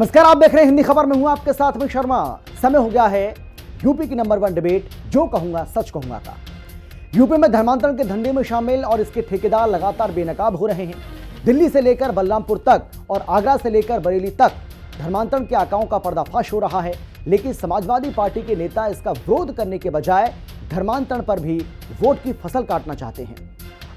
नमस्कार, आप देख रहे हैं हिंदी खबर में हूं आपके साथ में शर्मा। समय हो गया है यूपी की नंबर 1 डिबेट जो कहूंगा सच कहूंगा का। यूपी में धर्मांतरण के धंधे में शामिल और इसके ठेकेदार लगातार बेनकाब हो रहे हैं। दिल्ली से लेकर बलरामपुर तक और आगरा से लेकर बरेली तक धर्मांतरण के आकाओं का पर्दाफाश हो रहा है, लेकिन समाजवादी पार्टी के नेता इसका विरोध करने के बजाय धर्मांतरण पर भी वोट की फसल काटना चाहते हैं।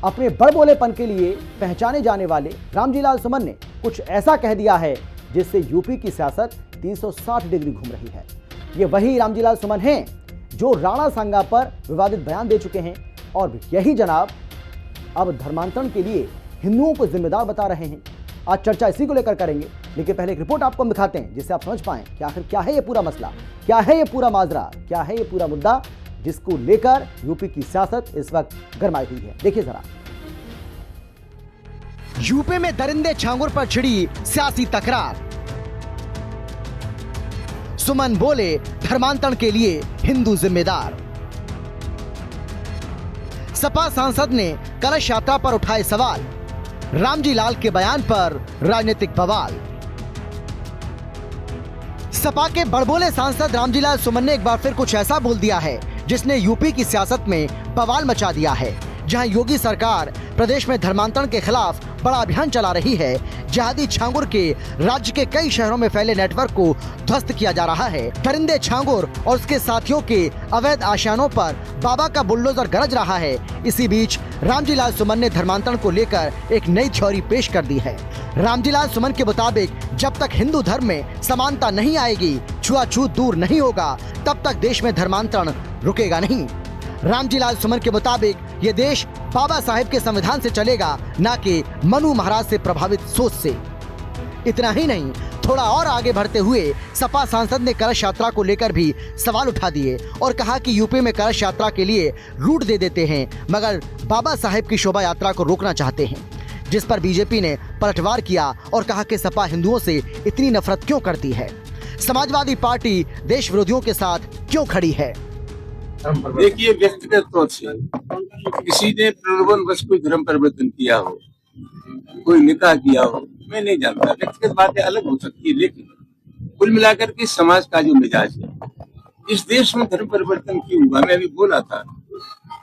अपने बड़बोलेपन के लिए पहचाने जाने वाले रामजीलाल सुमन ने कुछ ऐसा कह दिया है जिससे यूपी की सियासत 360 डिग्री घूम रही है। ये वही रामजीलाल सुमन हैं जो राणा सांगा पर विवादित बयान दे चुके हैं और यही जनाब अब धर्मांतरण के लिए हिंदुओं को जिम्मेदार बता रहे हैं। आज चर्चा इसी को लेकर करेंगे, लेकिन पहले एक रिपोर्ट आपको हम दिखाते हैं जिससे आप समझ पाएं कि आखिर क्या है ये पूरा मसला, क्या है ये पूरा माजरा, क्या है ये पूरा मुद्दा जिसको लेकर यूपी की सियासत इस वक्त गरमाई हुई है। देखिए जरा। यूपी में दरिंदे छांगुर पर छिड़ी सियासी तकरार। सुमन बोले धर्मांतरण के लिए हिंदू जिम्मेदार। सपा सांसद ने कलश यात्रा पर उठाए सवाल। रामजीलाल के बयान पर राजनीतिक बवाल। सपा के बड़बोले सांसद रामजीलाल सुमन ने एक बार फिर कुछ ऐसा बोल दिया है जिसने यूपी की सियासत में बवाल मचा दिया है। जहां योगी सरकार प्रदेश में धर्मांतरण के खिलाफ बड़ा अभियान चला रही है, जिहादी छांगुर के राज्य के कई शहरों में फैले नेटवर्क को ध्वस्त किया जा रहा है। दरिंदे छांगुर और उसके साथियों के अवैध आशियानों पर बाबा का बुलडोजर गरज रहा है। इसी बीच रामजीलाल सुमन ने धर्मांतरण को लेकर एक नई थ्योरी पेश कर दी है। रामजीलाल सुमन के मुताबिक जब तक हिंदू धर्म में समानता नहीं आएगी, छुआछूत दूर नहीं होगा, तब तक देश में धर्मांतरण रुकेगा नहीं। रामजीलाल सुमन के मुताबिक ये देश बाबा साहेब के संविधान से चलेगा, न कि मनु महाराज से प्रभावित सोच से। इतना ही नहीं, थोड़ा और आगे बढ़ते हुए सपा सांसद ने कलश यात्रा को लेकर भी सवाल उठा दिए और कहा कि यूपी में कलश यात्रा के लिए रूट दे देते हैं, मगर बाबा साहेब की शोभा यात्रा को रोकना चाहते हैं। जिस पर बीजेपी ने पलटवार किया और कहा कि सपा हिंदुओं से इतनी नफरत क्यों करती है, समाजवादी पार्टी देश विरोधियों के साथ क्यों खड़ी है। देखिए, व्यक्तिगत तौर से किसी ने प्रलोभन बस कोई धर्म परिवर्तन किया हो, कोई निकाह किया हो, मैं नहीं जानता। व्यक्तिगत बातें अलग हो सकती है, लेकिन कुल मिलाकर के समाज का जो मिजाज है, इस देश में धर्म परिवर्तन क्यों हुआ। मैं अभी बोला था,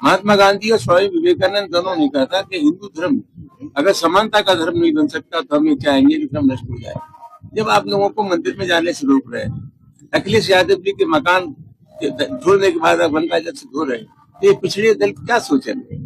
महात्मा गांधी और स्वामी विवेकानंद दोनों ने कहा था कि हिंदू धर्म अगर समानता का धर्म नहीं बन सकता तो हम ये चाहेंगे कि धर्म नष्ट हो जाए। जब आप लोगों को मंदिर में जाने से रोक रहे हैं, अखिलेश यादव जी के मकान ढोने के बाद गंगा जल से धो रहे हैं, तो ये पिछड़े दल क्या सोचेंगे।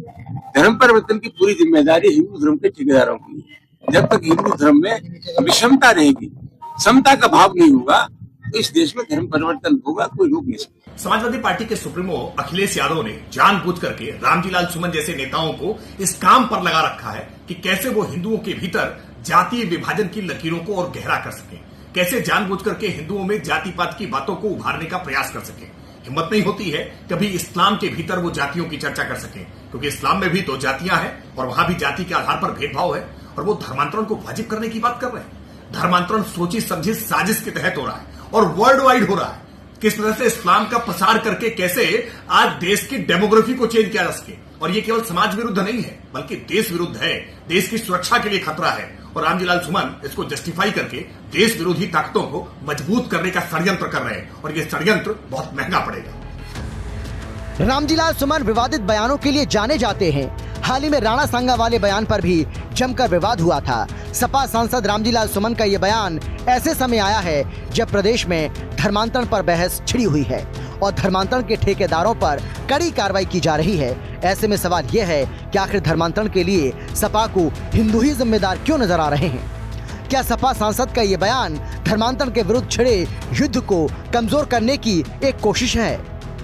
धर्म परिवर्तन की पूरी जिम्मेदारी हिंदू धर्म के ठेकेदारों की है। जब तक हिंदू धर्म में विषमता रहेगी, समता का भाव नहीं होगा, तो इस देश में धर्म परिवर्तन होगा, कोई रोक नहीं सकता। समाजवादी पार्टी के सुप्रीमो अखिलेश यादव ने जानबूझ करके रामजीलाल सुमन जैसे नेताओं को इस काम पर लगा रखा है कि कैसे वो हिंदुओं के भीतर जातीय विभाजन की लकीरों को और गहरा कर सके, कैसे जानबूझ करके हिंदुओं में जाति पात की बातों को उभारने का प्रयास कर सके। हिम्मत नहीं होती है कभी इस्लाम के भीतर वो जातियों की चर्चा कर सके, क्योंकि इस्लाम में भी 2 जातियां हैं और वहां भी जाति के आधार पर भेदभाव है, और वो धर्मांतरण को वाजिब करने की बात कर रहे हैं। धर्मांतरण सोची समझी साजिश के तहत हो रहा है और वर्ल्ड वाइड हो रहा है। किस तरह से इस्लाम का प्रसार करके कैसे आज देश की डेमोग्राफी को चेंज किया जा सके, और ये केवल समाज विरुद्ध नहीं है बल्कि देश विरुद्ध है, देश की सुरक्षा के लिए खतरा है। और रामजीलाल सुमन इसको जस्टिफाई करके देश विरोधी ताकतों को मजबूत करने का षड्यंत्र कर रहे हैं, और ये षड्यंत्र बहुत महंगा पड़ेगा। रामजीलाल सुमन विवादित बयानों के लिए जाने जाते हैं। हाल ही में राणा सांगा वाले बयान पर भी जमकर विवाद हुआ था। सपा सांसद रामजीलाल सुमन का यह बयान ऐसे समय आया है जब प्रदेश में धर्मांतरण पर बहस छिड़ी हुई है और धर्मांतरण के ठेकेदारों पर कड़ी कार्रवाई की जा रही है। ऐसे में सवाल यह है कि आखिर धर्मांतरण के लिए सपा को हिंदू ही जिम्मेदार क्यों नजर आ रहे हैं। क्या सपा सांसद का ये बयान धर्मांतरण के विरुद्ध छिड़े युद्ध को कमजोर करने की एक कोशिश है,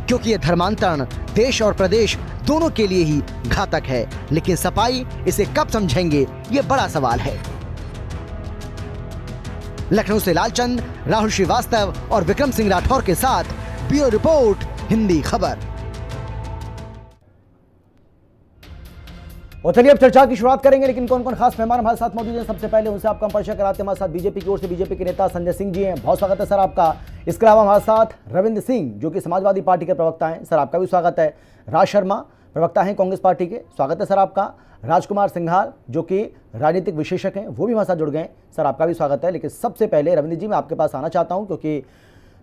क्योंकि ये धर्मांतरण देश और प्रदेश दोनों के लिए ही घातक है, लेकिन सपाई इसे कब समझेंगे, ये बड़ा सवाल है। लखनऊ से लालचंद, राहुल श्रीवास्तव और विक्रम सिंह राठौर के साथ ब्यूरो रिपोर्ट, हिंदी खबर। और चलिए अब चर्चा की शुरुआत करेंगे, लेकिन कौन कौन खास मेहमान हमारे साथ मौजूद हैं सबसे पहले उनसे आपका परिचय कराते हैं। हमारे साथ बीजेपी की ओर से बीजेपी के नेता संजय सिंह जी हैं, बहुत स्वागत है सर आपका। इसके अलावा हमारे साथ रविंद्र सिंह जो कि समाजवादी पार्टी के प्रवक्ता हैं, सर आपका भी स्वागत है। राज शर्मा प्रवक्ता हैं कांग्रेस पार्टी के। स्वागत है सर आपका। राजकुमार सिंघाल जो कि राजनीतिक विशेषज्ञ हैं वो भी हमारे साथ जुड़ गए। सर आपका भी स्वागत है। लेकिन सबसे पहले रविंद्र जी मैं आपके पास आना चाहता हूं क्योंकि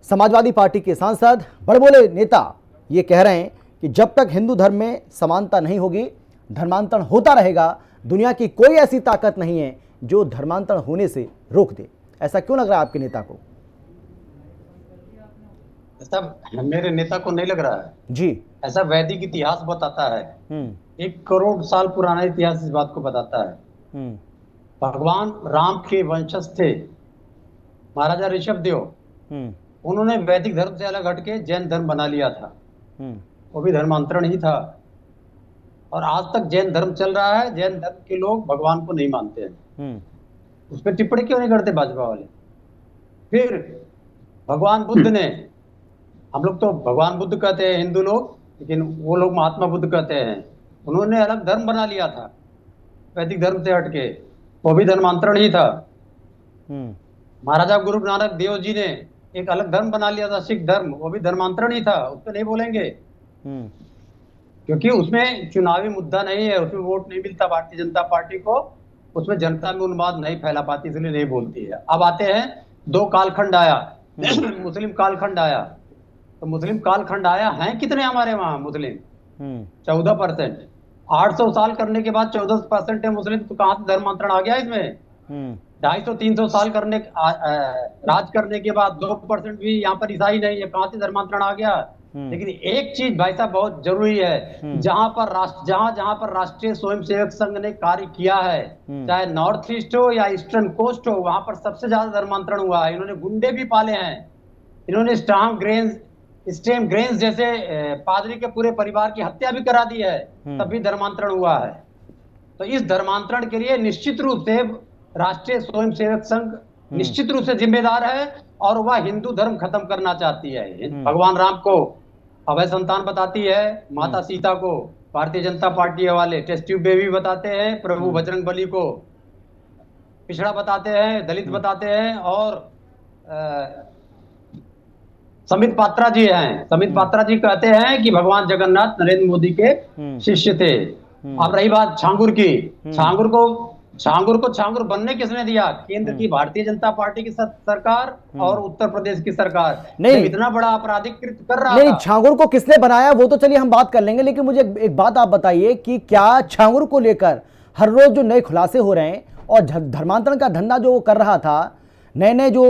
समाजवादी पार्टी के सांसद बड़बोले नेता ये कह रहे हैं कि जब तक हिंदू धर्म में समानता नहीं होगी धर्मांतरण होता रहेगा। दुनिया की कोई ऐसी ताकत नहीं है जो धर्मांतरण होने से रोक दे। ऐसा क्यों लग रहा है आपके नेता को? ऐसा मेरे नेता को नहीं लग रहा है जी। ऐसा वैदिक इतिहास बताता है। 1 करोड़ साल पुराना इतिहास इस बात को बताता है। भगवान राम के वंशज थे महाराजा ऋषभदेव। उन्होंने वैदिक धर्म से अलग हटके जैन धर्म बना लिया था। वो भी धर्मांतरण ही था और आज तक जैन धर्म चल रहा है। जैन धर्म के लोग भगवान को नहीं मानते हैं। उस पर टिप्पणी क्यों नहीं करते भाजपा वाले? फिर भगवान बुद्ध ने, हम लोग तो भगवान बुद्ध कहते हैं हिंदू लोग, लेकिन वो लोग महात्मा बुद्ध कहते हैं। उन्होंने अलग धर्म बना लिया था वैदिक धर्म से हटके, वो भी धर्मांतरण ही था। महाराजा गुरु नानक देव जी ने एक अलग धर्म बना लिया था सिख धर्म, वो भी धर्मांतरण ही था। उस पर नहीं बोलेंगे क्योंकि उसमें चुनावी मुद्दा नहीं है, उसमें वोट नहीं मिलता भारतीय जनता पार्टी को, उसमें जनता में उन्माद नहीं फैला पाती, इसलिए नहीं बोलती है। अब आते हैं 2 कालखंड आया मुस्लिम कालखंड आया। तो मुस्लिम कालखंड आया है कितने हमारे वहां मुस्लिम? 14%। 800 साल करने के बाद 14% है मुस्लिम, तो कहां से धर्मांतरण आ गया इसमें? 250-300 साल करने राज करने के बाद 2% भी यहाँ पर ईसाई नहीं है, कहां से धर्मांतरण आ गया? लेकिन एक चीज भाई साहब बहुत जरूरी है, जहां पर राष्ट्रीय स्वयंसेवक संघ ने कार्य किया है, चाहे नॉर्थ ईस्ट हो या ईस्टर्न कोस्ट हो, वहां पर सबसे ज्यादा धर्मांतरण हुआ है। इन्होंने गुंडे भी पाले हैं, इन्होंने स्टेम ग्रेन्स जैसे पादरी के पूरे परिवार की हत्या भी करा दी है, तब भी धर्मांतरण हुआ है। तो इस धर्मांतरण के लिए निश्चित रूप से राष्ट्रीय स्वयंसेवक संघ निश्चित रूप से जिम्मेदार है और वह हिंदू धर्म खत्म करना चाहती है। भगवान राम को अभय संतान बताती है, माता सीता को भारतीय जनता पार्टी वाले टेस्ट ट्यूब बेबी बताते हैं, प्रभु बजरंग बली को पिछड़ा बताते हैं, दलित बताते हैं, और समित पात्रा जी हैं। समित पात्रा जी कहते हैं कि भगवान जगन्नाथ नरेंद्र मोदी के शिष्य थे। अब रही बात छांगुर की, छांगुर को छांगुर बनने किसने दिया? केंद्र की भारतीय जनता पार्टी की सरकार और उत्तर प्रदेश की सरकार। नहीं, इतना बड़ा आपराधिक कृत्य कर रहा नहीं, छांगुर को किसने बनाया वो तो चलिए हम बात कर लेंगे, लेकिन मुझे एक बात आप बताइए कि क्या छांगुर को लेकर हर रोज जो नए खुलासे हो रहे हैं और धर्मांतरण का धंधा जो वो कर रहा था, नए जो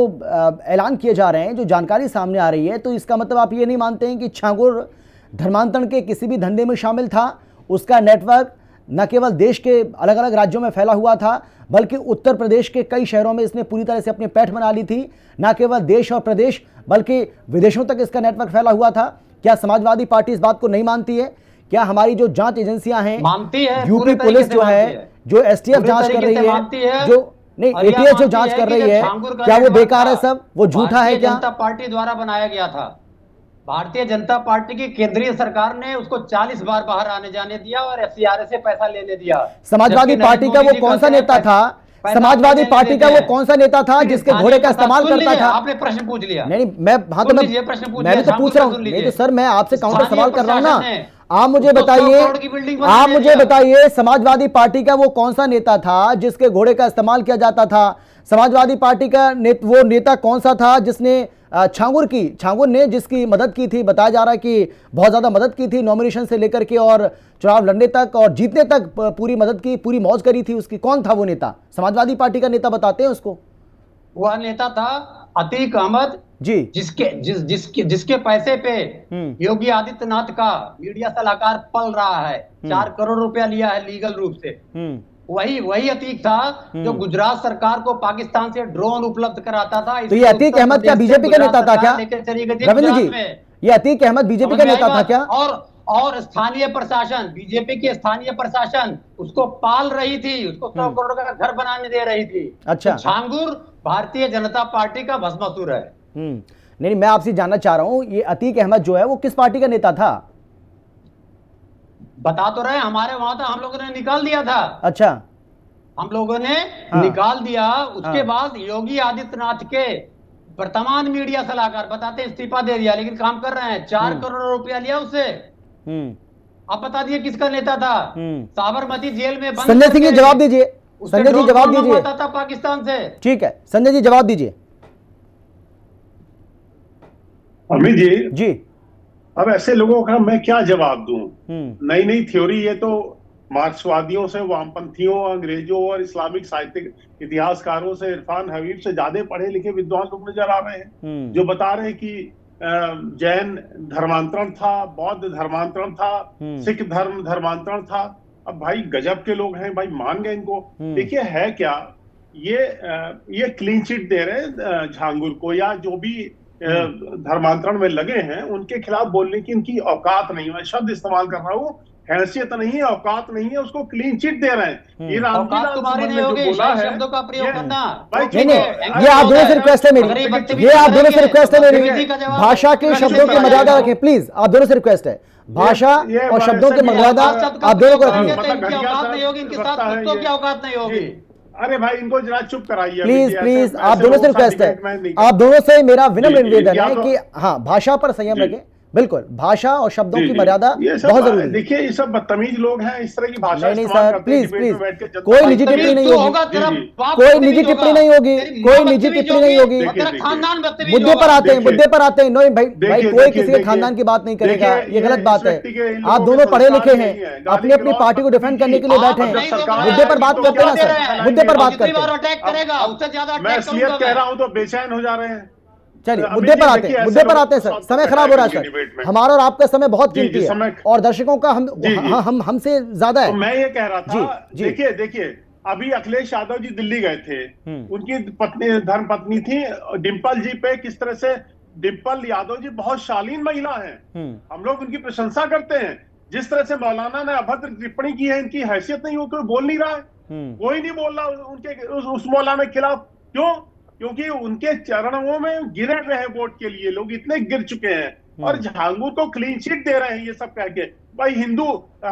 ऐलान किए जा रहे हैं, जो जानकारी सामने आ रही है, तो इसका मतलब आप ये नहीं मानते हैं कि छांगुर धर्मांतरण के किसी भी धंधे में शामिल था? उसका नेटवर्क न केवल देश के अलग अलग राज्यों में फैला हुआ था बल्कि उत्तर प्रदेश के कई शहरों में इसने पूरी तरह से अपनी पैठ बना ली थी। न केवल देश और प्रदेश बल्कि विदेशों तक इसका नेटवर्क फैला हुआ था। क्या समाजवादी पार्टी इस बात को नहीं मानती है? क्या हमारी जो जांच एजेंसियां हैं, मानती है, यूपी पुलिस जो है, जो एसटीएफ जांच कर रही है, जो नहीं एटीएस जो जांच कर रही है, क्या वो बेकार है? सब वो झूठा है? क्या जनता पार्टी द्वारा बनाया गया था? भारतीय जनता पार्टी की केंद्रीय सरकार ने उसको 40 बार बाहर आने जाने दिया और एफसीआरए से पैसा लेने दिया। समाजवादी पार्टी का वो कौन सा नेता था? समाजवादी पार्टी का वो कौन सा नेता था जिसके घोड़े का इस्तेमाल करता था? आपने प्रश्न पूछ लिया। नहीं, मैं हाँ तो मैं तो पूछ रहा हूँ। नहीं तो सर मैं आपसे काउंटर सवाल कर रहा हूँ ना। आप मुझे बताइए समाजवादी पार्टी का वो कौन सा नेता था जिसके घोड़े का इस्तेमाल किया जाता था? समाजवादी पार्टी का वो नेता कौन सा था जिसने छांगुर ने जिसकी मदद की थी? बताया जा रहा है कि बहुत ज्यादा मदद की थी, नॉमिनेशन से लेकर के और चुनाव लड़ने तक और जीतने तक पूरी मदद की, पूरी मौज करी थी उसकी। कौन था वो नेता? समाजवादी पार्टी का नेता बताते हैं उसको। वह नेता था अतीक अहमद जी, जिसके पैसे पे योगी आदित्यनाथ का मीडिया सलाहकार पल रहा है। 4 करोड़ रुपया लिया है लीगल रूप से। वही अतीक था जो गुजरात सरकार को पाकिस्तान से ड्रोन उपलब्ध कराता था। तो ये अतीक अहमद क्या बीजेपी का नेता था क्या? रविंद्र जी, ये अतीक अहमद बीजेपी का नेता था क्या? और स्थानीय प्रशासन, बीजेपी की स्थानीय प्रशासन उसको पाल रही थी, उसको 100 करोड़ का घर बनाने दे रही थी। अच्छा, छांगुर भारतीय जनता पार्टी का भस्मासुर है। नहीं, मैं आपसे जानना चाह रहा हूं ये अतीक अहमद जो है वो किस पार्टी का नेता था? बता तो रहे, हमारे वहां था, हम लोगों ने निकाल दिया था। अच्छा, हम लोगों ने निकाल दिया। उसके बाद योगी आदित्यनाथ के वर्तमान मीडिया सलाहकार बताते इस्तीफा दे दिया, लेकिन काम कर रहे हैं। 4 करोड़ रुपया लिया उससे। आप बता दिए किसका नेता था? साबरमती जेल में बंद संजय सिंह जी जवाब दीजिए, उसके संजय जी ड्रोन जवाब कौन दीजिए। मंगवाता था पाकिस्तान से? ठीक है, संजय जी जवाब दीजिए। अमित जी, जी। अब ऐसे लोगों का मैं क्या जवाब दूं? नई नई थ्योरी, ये तो मार्क्सवादियों से, वामपंथियों, अंग्रेजों और इस्लामिक साहित्यिक इतिहासकारों से, इरफान हबीब से ज्यादा पढ़े लिखे विद्वान लोग नजर आ रहे हैं जो बता रहे हैं कि जैन धर्मांतरण था, बौद्ध धर्मांतरण था, सिख धर्म धर्मांतरण था। अब भाई गजब के लोग हैं भाई, मान गए इनको। देखिए है क्या, ये क्लीन चिट दे रहे हैं झांगुर को, या जो भी धर्मांतरण में लगे हैं उनके खिलाफ बोलने की इनकी औकात नहीं है। मैं शब्द इस्तेमाल कर रहा हूँ, हैसियत नहीं है, औकात नहीं है, उसको क्लीन चिट दे रहे हैं। ये औकात तुम्हारी नहीं होगी बोला है शब्दों का प्रयोग करना। भाई नहीं नहीं, ये आप दोनों से रिक्वेस्ट है मेरी, ये आप दोनों से रिक्वेस्ट है मेरी, भाषा के शब्दों की मर्यादा रखें प्लीज, आप दोनों से रिक्वेस्ट है, भाषा और शब्दों की मर्यादा आप दोनों को रखनी है। इनकी औकात नहीं होगी, इनके साथ कुत्तों की औकात नहीं होगी। अरे भाई इनको जरा चुप कराइए प्लीज प्लीज, आप दोनों से रिक्वेस्ट है, आप दोनों से मेरा विनम्र निवेदन है कि हाँ भाषा पर संयम रखें। बिल्कुल, भाषा और शब्दों की मर्यादा बहुत जरूरी है। देखिए ये सब बदतमीज लोग हैं, इस तरह की भाषा नहीं सर, प्लीज प्लीज, कोई निजी टिप्पणी नहीं होगी, कोई निजी टिप्पणी नहीं होगी, कोई निजी टिप्पणी नहीं होगी। मुद्दे पर आते हैं, मुद्दे पर आते हैं। नहीं भाई, भाई कोई किसी के खानदान की बात नहीं करेगा, ये गलत बात है। आप दोनों पढ़े लिखे हैं, अपनी अपनी पार्टी को डिफेंड करने के लिए बैठे हैं, मुद्दे पर बात करते हैं ना सर, मुद्दे पर बात करते हैं। अटैक करेगा उससे ज्यादा मैं असलियत कह रहा हूँ तो बेचैन हो जा रहे हैं। चलिए मुद्दे पर आते हैं, मुद्दे पर आते हैं सर, समय खराब हो रहा है सर, हमारा और आपका समय बहुत कीमती है और दर्शकों का हमसे ज्यादा है। तो मैं ये कह रहा था, देखिए अभी अखिलेश यादव जी दिल्ली गए थे, उनकी पत्नी, धर्म पत्नी थी डिंपल जी पे, किस तरह से डिंपल यादव जी बहुत शालीन महिला हैं, हम लोग उनकी प्रशंसा करते हैं। जिस तरह से मौलाना ने अभद्र टिप्पणी की है, इनकी हैसियत नहीं हो, कोई बोल नहीं रहा है, कोई नहीं बोल रहा उनके उस मौलाना के खिलाफ। क्यों? क्योंकि उनके चरणों में गिरे हुए हैं वोट के लिए, लोग इतने गिर चुके हैं और झांगुर को क्लीन चिट दे रहे हैं ये सब कह के। भाई हिंदू,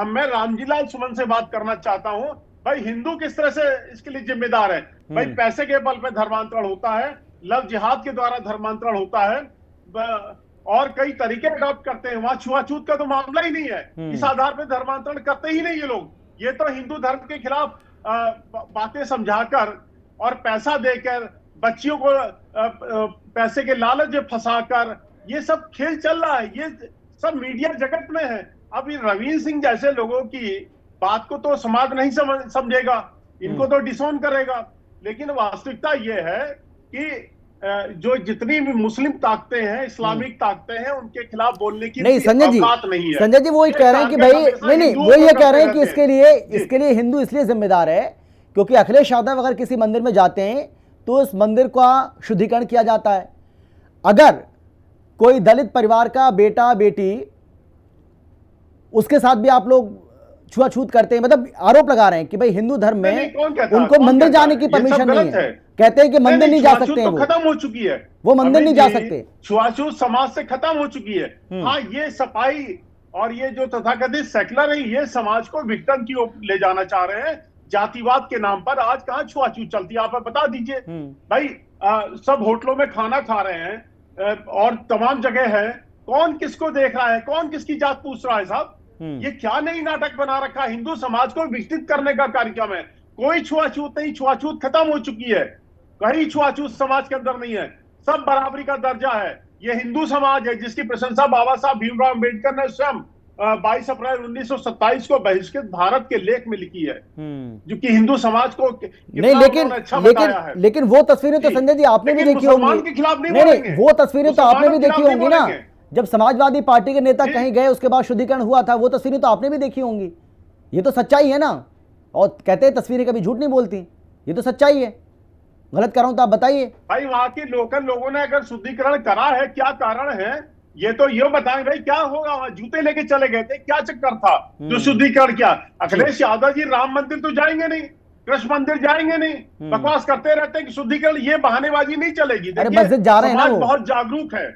मैं रामजीलाल सुमन से बात करना चाहता हूं, भाई हिंदू किस तरह से इसके लिए जिम्मेदार है? भाई पैसे के बल पे धर्मांतरण होता है, लव जिहाद के द्वारा धर्मांतरण होता है, और कई तरीके अडॉप्ट करते हैं। वहां छुआछूत का तो मामला ही नहीं है, इस आधार पर धर्मांतरण करते ही नहीं ये लोग। ये तो हिंदू धर्म के खिलाफ बातें समझाकर और पैसा देकर, बच्चियों को पैसे के लालच में फंसाकर ये सब खेल चल रहा है, ये सब मीडिया जगत में है। अब ये रवीन सिंह जैसे लोगों की बात को तो समाज नहीं समझेगा, इनको तो डिसोन करेगा। लेकिन वास्तविकता ये है कि जो जितनी भी मुस्लिम ताकतें हैं, इस्लामिक ताकतें हैं, उनके खिलाफ बोलने की नहीं संजय जी, नहीं है। संजय जी वो कह रहे हैं कि भाई नहीं, वो ये कह रहे हैं कि इसके लिए हिंदू इसलिए जिम्मेदार है क्योंकि अखिलेश यादव अगर किसी मंदिर में जाते हैं तो उस मंदिर का शुद्धिकरण किया जाता है। अगर कोई दलित परिवार का बेटा बेटी, उसके साथ भी आप लोग छुआछूत करते हैं, मतलब आरोप लगा रहे हैं कि भाई हिंदू धर्म में उनको मंदिर जाने की परमिशन नहीं है, कहते हैं कि मंदिर नहीं जा सकते हैं, खत्म हो चुकी है, वो मंदिर नहीं जा सकते, छुआछूत समाज से खत्म हो चुकी है। हाँ, ये सफाई और ये जो तथाकथित सेकुलर है, ये समाज को विघटन की ओर ले जाना चाह रहे हैं जातिवाद के नाम पर। आज कहाँ छुआछूत चलती है, आप बता दीजिए भाई। सब होटलों में खाना खा रहे हैं और तमाम जगह है, कौन किसको देख रहा है, कौन किसकी जात पूछ रहा है? साहब ये क्या नई नाटक बना रखा है? हिंदू समाज को विकसित करने का कार्यक्रम है, कोई छुआछूत नहीं, छुआछूत खत्म हो चुकी है, कहीं छुआछूत समाज के अंदर नहीं है, सब बराबरी का दर्जा है। ये हिंदू समाज है जिसकी प्रशंसा बाबा साहब भीमराव अम्बेडकर ने स्वयं 22 अप्रैल 1927 को बहिष्कृत भारत के लेख में लिखी है, जो कि हिंदू समाज को नहीं, लेकिन वो तस्वीरें तो संजय जी आपने भी देखी होंगी। के खिलाफ नहीं, वो तस्वीरें तो आपने भी देखी होंगी ना, जब समाजवादी पार्टी के नेता कहीं गए उसके बाद शुद्धिकरण हुआ था, वो तस्वीरें तो आपने भी देखी होंगी। ये तो सच्चाई है ना, और कहते हैं तस्वीरें कभी झूठ नहीं बोलती, ये तो सच्चाई है। गलत कर रहा हूं तो आप बताइए। भाई वहां के लोकल लोगों ने अगर शुद्धिकरण करा है, क्या कारण है ये तो ये बताएं भाई, क्या होगा? वहां जूते लेके चले गए थे, क्या चक्कर था जो शुद्धिकरण किया? अखिलेश यादव जी राम मंदिर तो जाएंगे नहीं, कृष्ण मंदिर जाएंगे नहीं, बकवास करते रहते हैं कि शुद्धिकरण, ये बहानेबाजी नहीं चलेगी। मस्जिद जा रहे हैं ना, बहुत जागरूक है,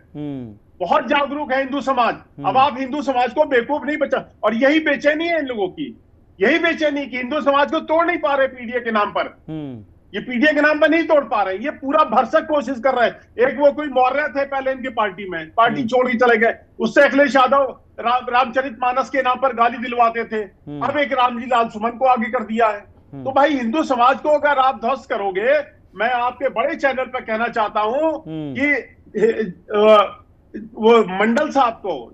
बहुत जागरूक है हिंदू समाज। अब आप हिंदू समाज को बेवकूफ नहीं बचा, और यही बेचैनी है इन लोगों की, यही बेचैनी कि हिंदू समाज को तोड़ नहीं पा रहे पीडीए के नाम पर। ये पीटीए के नाम पर नहीं तोड़ पा रहे, ये पूरा भरसक कोशिश कर रहे हैं। एक वो कोई मौर्य थे पहले इनकी पार्टी में, पार्टी छोड़ के चले गए, उससे अखिलेश यादव रामचरितमानस के नाम पर गाली दिलवाते थे, अब एक रामजी लाल सुमन को आगे कर दिया है। तो भाई हिंदू समाज को अगर आप ध्वस्त करोगे, मैं आपके बड़े चैनल पर कहना चाहता हूं कि वो मंडल साहब को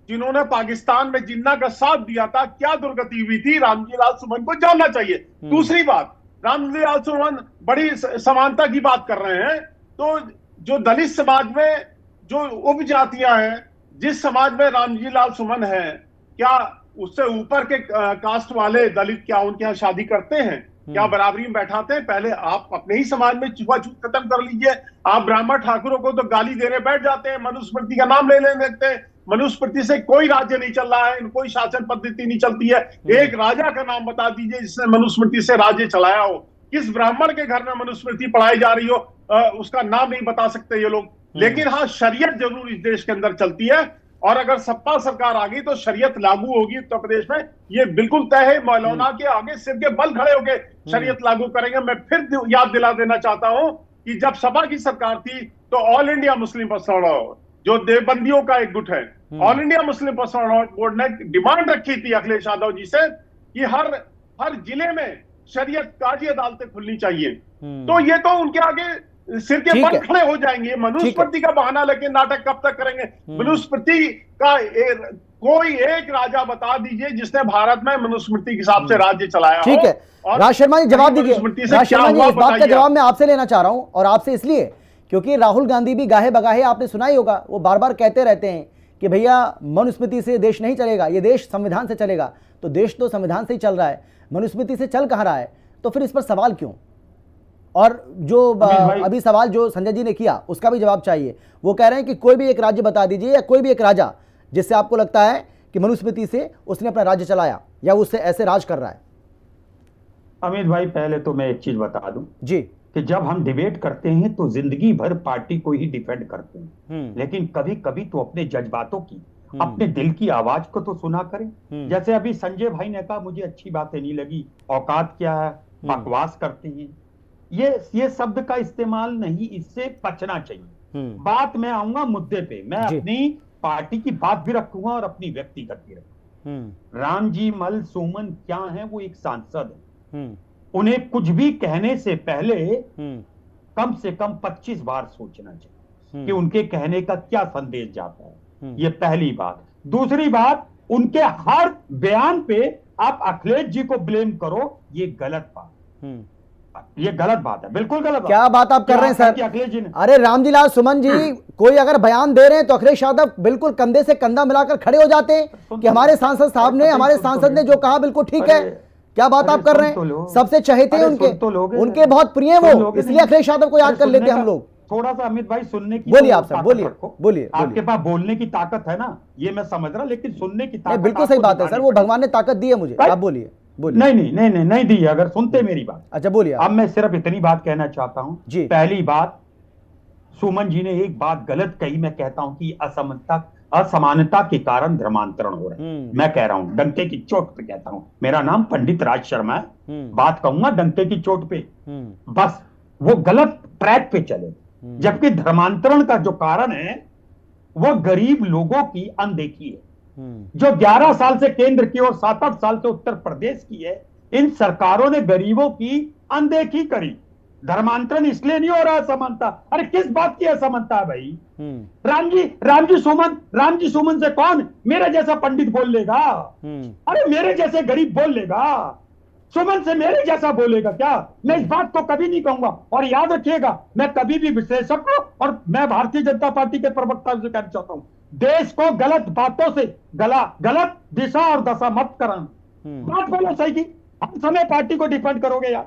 जिन्होंने पाकिस्तान में जिन्ना का साथ दिया था, क्या दुर्गति हुई थी, रामजी लाल सुमन को जानना चाहिए। दूसरी बात, रामजी लाल सुमन बड़ी समानता की बात कर रहे हैं, तो जो दलित समाज में जो उपजातियां हैं, जिस समाज में रामजी लाल सुमन है, क्या उससे ऊपर के कास्ट वाले दलित क्या उनके यहाँ शादी करते हैं? क्या बराबरी में बैठाते हैं? पहले आप अपने ही समाज में छुआछूत खत्म कर लीजिए। आप ब्राह्मण ठाकुरों को तो गाली देने बैठ जाते हैं, मनुस्मृति का नाम ले लेने लगते हैं। मनुस्मृति से कोई राज्य नहीं चल रहा है, कोई शासन पद्धति नहीं चलती है। एक राजा का नाम बता दीजिए जिसने मनुस्मृति से राज्य चलाया हो। किस ब्राह्मण के घर में मनुस्मृति पढ़ाई जा रही हो, उसका नाम नहीं बता सकते ये लोग। लेकिन हाँ, शरीयत जरूर इस देश के अंदर चलती है, और अगर सपा सरकार आ गई तो शरीयत लागू होगी उत्तर प्रदेश में, ये बिल्कुल तय है। मौलाना के आगे सिर के बल खड़े होके शरीयत लागू करेंगे। मैं फिर याद दिला देना चाहता हूं कि जब सपा की सरकार थी तो ऑल इंडिया मुस्लिम पर्सनल जो देवबंदियों का एक गुट है, all India Muslim personal board ने डिमांड रखी थी अखिलेश यादव जी से कि हर जिले में शरीयत काजी अदालतें खुलनी चाहिए। तो ये तो उनके आगे सिर के बल खड़े हो जाएंगे। मनुस्मृति का बहाना लेके नाटक कब तक करेंगे? मनुस्मृति का कोई एक राजा बता दीजिए जिसने भारत में मनुस्मृति के हिसाब से राज्य चलाया। ठीक है, राज शर्मा जी जवाब दीजिए। राज शर्मा जी, इस बात का जवाब मैं आपसे लेना चाह रहा हूं, और आपसे इसलिए क्योंकि राहुल गांधी भी गाहे बगाहे, आपने सुना ही होगा, वो बार बार कहते रहते हैं कि भैया मनुस्मृति से देश नहीं चलेगा, ये देश संविधान से चलेगा। तो देश तो संविधान से ही चल रहा है, मनुस्मृति से चल कहाँ रहा है? तो फिर इस पर सवाल क्यों? और जो अभी सवाल जो संजय जी ने किया उसका भी जवाब चाहिए। वो कह रहे हैं कि कोई भी एक राज्य बता दीजिए, या कोई भी एक राजा जिससे आपको लगता है कि मनुस्मृति से उसने अपना राज्य चलाया या उससे ऐसे राज कर रहा है। अमित भाई, पहले तो मैं एक चीज बता दूं जी कि जब हम डिबेट करते हैं तो जिंदगी भर पार्टी को ही डिफेंड करते हैं, लेकिन कभी कभी तो अपने जज्बातों की, अपने दिल की आवाज को तो सुना करें। जैसे अभी संजय भाई ने कहा, मुझे अच्छी बातें नहीं लगी, औकात क्या है, बकवास करते हैं, ये शब्द का इस्तेमाल नहीं, इससे बचना चाहिए। बात मैं आऊंगा मुद्दे पे, मैं अपनी पार्टी की बात भी रखूंगा और अपनी व्यक्तिगत भी रखूंगा। रामजी मल सुमन क्या है? वो एक सांसद है। उन्हें कुछ भी कहने से पहले कम से कम 25 बार सोचना चाहिए कि उनके कहने का क्या संदेश जाता है। ये पहली बात। दूसरी बात, उनके हर बयान पे आप अखिलेश जी को ब्लेम करो, ये गलत बात, ये गलत बात है, बिल्कुल गलत बात। क्या बात आप कर रहे हैं सर? अखिलेश जी ने, अरे रामजी लाल सुमन जी कोई अगर बयान दे रहे हैं तो अखिलेश यादव बिल्कुल कंधे से कंधा मिलाकर खड़े हो जाते हैं कि हमारे सांसद साहब ने, हमारे सांसद ने जो कहा बिल्कुल ठीक है। क्या बात आप कर रहे हैं? सबसे चहेते हैं उनके बहुत प्रिय हैं वो, इसलिए अखिलेश यादव को याद कर लेते हैं हम लोग। थोड़ा सा अमित भाई सुनने की, बोलिए आप सर, बोलिए। आपके पास बोलने की ताकत है ना, ये मैं समझ रहा, लेकिन सुनने की ताकत बिल्कुल सही बात है सर, वो भगवान ने ताकत दी है मुझे। आप बोलिए। नहीं दी है, अगर सुनते मेरी बात। अच्छा बोलिए। अब मैं सिर्फ इतनी बात कहना चाहता हूं जी। पहली बात, सुमन जी ने एक बात गलत कही, मैं कहता हूं कि असमानता के कारण धर्मांतरण हो रहा है। मैं कह रहा हूं, डंके की चोट पे कहता हूं, मेरा नाम पंडित राज शर्मा है, बात कहूंगा डंके की चोट पे। बस वो गलत ट्रैक पे चले, जबकि धर्मांतरण का जो कारण है वो गरीब लोगों की अनदेखी है, जो 11 साल से केंद्र की और 7-8 साल से उत्तर प्रदेश की है। इन सरकारों ने गरीबों की अनदेखी करी। धर्मांतरण इसलिए नहीं हो रहा असमानता। अरे किस बात की असमानता है भाई? रामजी सुमन से कौन मेरे जैसा पंडित बोल लेगा? अरे मेरे जैसे गरीब बोल लेगा, सुमन से मेरे जैसा बोलेगा क्या? मैं इस बात को कभी नहीं कहूंगा। और याद रखिएगा, मैं कभी भी विश्लेषक और मैं भारतीय जनता पार्टी के प्रवक्ता से कहना चाहता हूं, देश को गलत बातों से गलत दिशा और दशा मत कराना। बात बोलो सही की, हम समय पार्टी को डिफेंड करोगे यार?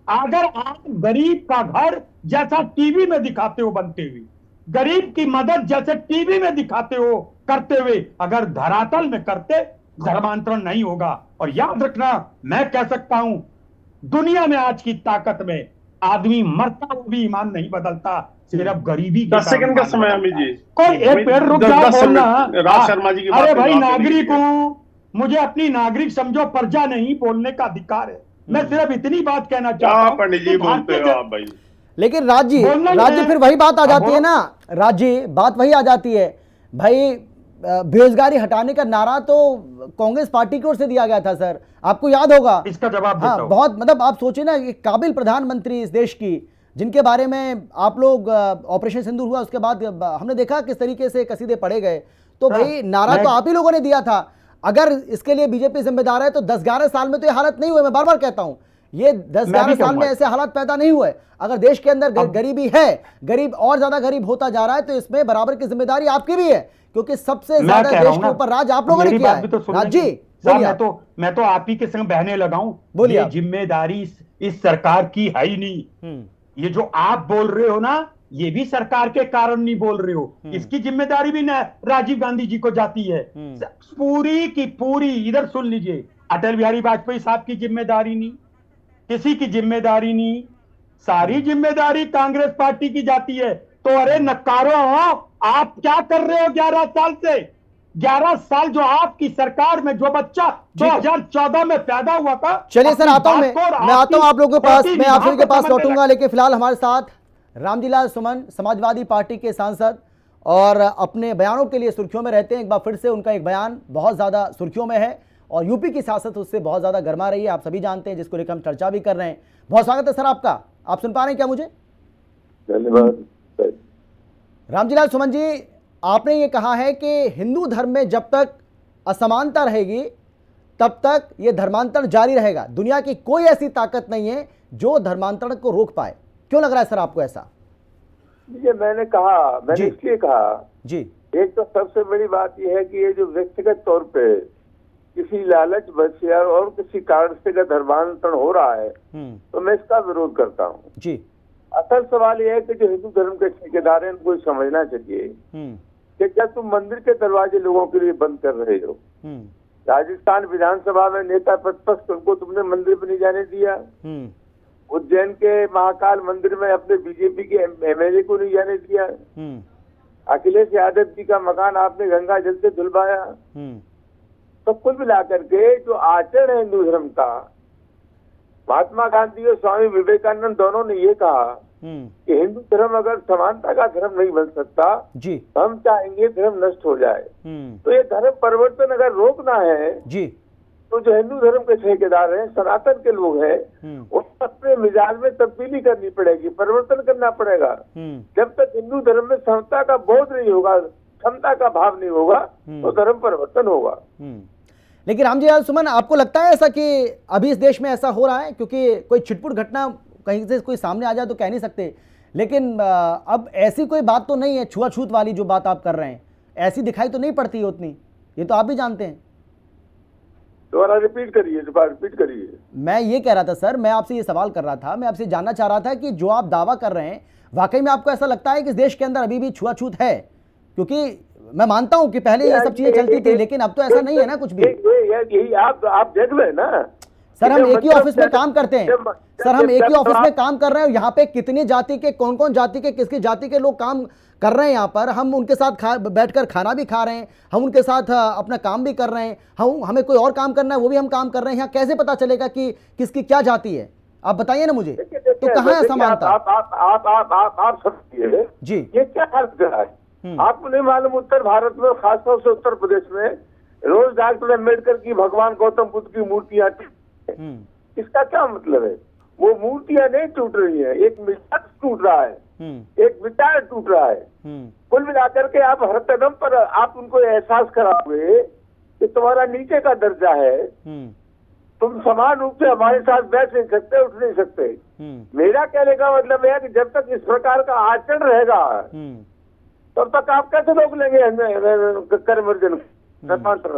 अगर आप गरीब का घर जैसा टीवी में दिखाते हो बनते हुए, गरीब की मदद जैसे टीवी में दिखाते हो करते हुए, अगर धरातल में करते, धर्मांतरण नहीं होगा। और याद रखना, मैं कह सकता हूं, दुनिया में आज की ताकत में आदमी मरता वो भी ईमान नहीं बदलता, सिर्फ गरीबी। 10 सेकंड का समय अमित जी, कोई एक पेड़ रुक जाओ बोलना। राज शर्मा जी की अरे भाई, नागरिक हूं, मुझे अपनी नागरिक समझो, प्रजा नहीं, बोलने का अधिकार है। मैं सिर्फ इतनी बात कहना क्या चाहता हूं पंडित जी कि बोलते भारतीय हो आप भाई? लेकिन राज्य बोलना ही राज्य है। फिर वही बात आ अब जाती है बोलो। ना, राज्य बात वही आ जाती है भाई। बेरोजगारी हटाने का नारा तो कांग्रेस पार्टी की ओर से दिया गया था सर, आपको याद होगा। इसका जवाब हाँ, देता हूं। बहुत मतलब आप सोचिए ना, एक काबिल प्रधानमंत्री इस देश की, जिनके बारे में आप लोग ऑपरेशन सिंदूर हुआ उसके बाद हमने देखा किस तरीके से कसीदे पढ़े गए। तो भाई नारा तो आप ही लोगों ने दिया था। अगर इसके लिए बीजेपी जिम्मेदार है तो 10-11 साल में तो ये हालत नहीं हुए। मैं बार बार कहता हूं, ये 10-11 साल में ऐसे हालात पैदा नहीं हुए। अगर देश के अंदर गरीबी है, गरीब और ज्यादा गरीब होता जा रहा है, तो इसमें बराबर की जिम्मेदारी आपकी भी है, क्योंकि सबसे ज्यादा देश के ऊपर राज आप लोगों ने किया है। जी मैं तो आप ही के संग बहने लगाऊं। बोलिए। ये जिम्मेदारी इस सरकार की है ही नहीं। ये जो आप बोल रहे हो ना, ये भी सरकार के कारण नहीं बोल रहे हो। इसकी जिम्मेदारी भी ना राजीव गांधी जी को जाती है पूरी की पूरी। इधर सुन लीजिए, अटल बिहारी वाजपेयी साहब की जिम्मेदारी नहीं, किसी की जिम्मेदारी नहीं, सारी जिम्मेदारी कांग्रेस पार्टी की जाती है। तो अरे नकारो, आप क्या कर रहे हो 11 साल से? 11 साल जो आपकी सरकार में जो बच्चा 2014 में पैदा हुआ था। चलिए सर, आता हूं मैं आता हूं आप लोगों के पास, मैं आप लोगों के पास लौटूंगा। लेकिन फिलहाल हमारे साथ रामजीलाल सुमन, समाजवादी पार्टी के सांसद, और अपने बयानों के लिए सुर्खियों में रहते हैं। एक बार फिर से उनका एक बयान बहुत ज्यादा सुर्खियों में है और यूपी की सियासत उससे बहुत ज्यादा गर्मा रही है, आप सभी जानते हैं, जिसको लेकर हम चर्चा भी कर रहे हैं। बहुत स्वागत है सर आपका। आप सुन पा रहे हैं क्या मुझे? धन्यवाद। रामजीलाल सुमन जी, आपने ये कहा है कि हिंदू धर्म में जब तक असमानता रहेगी तब तक ये धर्मांतरण जारी रहेगा। दुनिया की कोई ऐसी ताकत नहीं है जो धर्मांतरण को रोक पाए। क्यों लग रहा है सर आपको ऐसा? ये मैंने इसलिए कहा जी, एक तो सबसे बड़ी बात यह है कि ये जो व्यक्तिगत तौर पे किसी लालच बस या और किसी कारण से अगर धर्मांतरण हो रहा है तो मैं इसका विरोध करता हूँ जी। असल सवाल यह है कि जो हिंदू धर्म के ठेकेदार हैं उनको समझना चाहिए कि जब तुम मंदिर के दरवाजे लोगों के लिए बंद कर रहे हो, राजस्थान विधानसभा में नेता प्रतिपक्ष उनको तुमने मंदिर पर नहीं जाने दिया, उज्जैन के महाकाल मंदिर में अपने बीजेपी के एमएलए को नहीं जाने दिया, अखिलेश यादव जी का मकान आपने गंगा जल से धुलवाया। तो कुल मिलाकर के जो आचरण है हिंदू धर्म का, महात्मा गांधी और स्वामी विवेकानंद दोनों ने ये कहा कि हिंदू धर्म अगर समानता का धर्म नहीं बन सकता जी, तो हम चाहेंगे धर्म नष्ट हो जाए। तो ये धर्म परिवर्तन अगर रोकना है जी, तो जो हिंदू धर्म के ठेकेदार हैं, सनातन के लोग हैं, उनको अपने मिजाज में तब्दीली करनी पड़ेगी, परिवर्तन करना पड़ेगा। जब तक हिंदू धर्म में समता का बोध नहीं होगा, क्षमता का भाव नहीं होगा, तो धर्म परिवर्तन होगा। लेकिन रामजीलाल सुमन, आपको लगता है ऐसा कि अभी इस देश में ऐसा हो रहा है? क्योंकि कोई छिटपुट घटना कहीं से कोई सामने आ जाए तो कह नहीं सकते, लेकिन अब ऐसी कोई बात तो नहीं है, छुआछूत वाली जो बात आप कर रहे हैं, ऐसी दिखाई तो नहीं पड़ती है उतनी, ये तो आप भी जानते हैं। दोबारा रिपीट करिए। मैं ये कह रहा था सर, मैं आपसे ये सवाल कर रहा था, मैं आपसे जानना चाह रहा था कि जो आप दावा कर रहे हैं, वाकई में आपको ऐसा लगता है कि इस देश के अंदर अभी भी छुआछूत है? क्योंकि मैं मानता हूं कि पहले ये सब चीजें चलती थी, लेकिन अब तो ऐसा नहीं है ना कुछ भी। यही आप देख ले ना सर, हम एक ही ऑफिस में काम करते हैं सर, हम एक ही ऑफिस में काम कर रहे हैं। यहाँ पे कितनी जाति के, कौन कौन जाति के, किसकी जाति के लोग काम कर रहे हैं यहाँ पर, हम उनके साथ बैठकर खाना भी खा रहे हैं, हम उनके साथ अपना काम भी कर रहे हैं, हमें कोई और काम करना है वो भी हम काम कर रहे हैं। यहाँ कैसे पता चलेगा कि किसकी क्या जाति है? आप बताइए ना मुझे। तो कहाँ है समानता? आप समझिए जी, ये क्या अर्थ है? आपको नहीं मालूम उत्तर भारत में, खासतौर से उत्तर प्रदेश में, रोज डॉक्टर अम्बेडकर की भगवान गौतम बुद्ध की मूर्तियां, इसका क्या मतलब है? वो मूर्तियां नहीं टूट रही है, एक मिजाज टूट रहा है, एक विचार टूट रहा है। कुल मिलाकर के आप हर कदम पर आप उनको एहसास कराओगे कि तुम्हारा नीचे का दर्जा है, तुम समान रूप से हमारे साथ बैठ नहीं सकते, उठ नहीं सकते। मेरा कहने का मतलब है कि जब तक इस प्रकार का आचरण रहेगा तब तक आप कैसे रोक लेंगे कर्मर्जन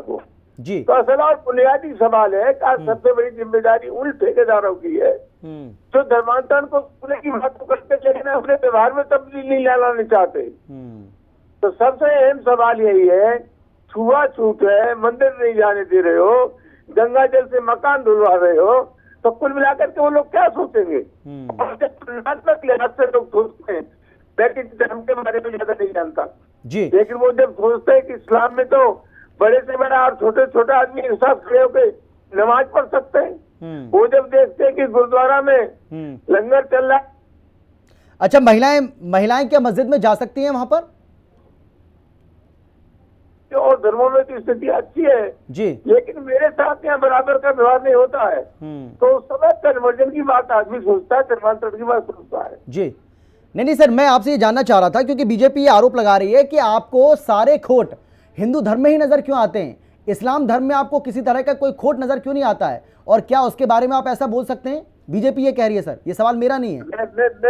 को? जी, तो असल और बुनियादी सवाल है कि सबसे बड़ी जिम्मेदारी उन ठेकेदारों की है जो धर्मांतरण को पूरे की बात तो करते, लेकिन अपने व्यवहार में तब्दीली नहीं लाना चाहते। तो सबसे अहम सवाल यही है, छुआछूत है, मंदिर नहीं जाने दे रहे हो, गंगा जल से मकान धुलवा रहे हो, तो कुल मिलाकर के वो लोग क्या सोचेंगे? और तुलनात्मक लिहाज से लोग सोचते हैं, लेकिन धर्म के बारे में ज्यादा नहीं जानता जी, लेकिन वो जब सोचते हैं कि इस्लाम में तो बड़े से बड़ा और छोटे छोटा आदमी एक साथ खड़े होकर नमाज पढ़ सकते हैं, वो जब देखते हैं कि गुरुद्वारा में लंगर चल रहा है। अच्छा, महिलाएं क्या मस्जिद में जा सकती हैं वहां पर? और धर्मों में तो स्थिति अच्छी है जी, लेकिन मेरे साथ यहाँ बराबर का व्यवहार नहीं होता है। तो उस समय कन्वर्जन की बात आदमी सोचता है, धर्मांतरण की बात सोचता है। जी, नहीं सर, मैं आपसे ये जानना चाह रहा था क्योंकि बीजेपी ये आरोप लगा रही है कि आपको सारे खोट हिंदू धर्म में ही नजर क्यों आते हैं, इस्लाम धर्म में आपको किसी तरह का कोई खोट नजर क्यों नहीं आता है, और क्या उसके बारे में आप ऐसा बोल सकते हैं? बीजेपी ये कह रही है सर, ये सवाल मेरा नहीं है।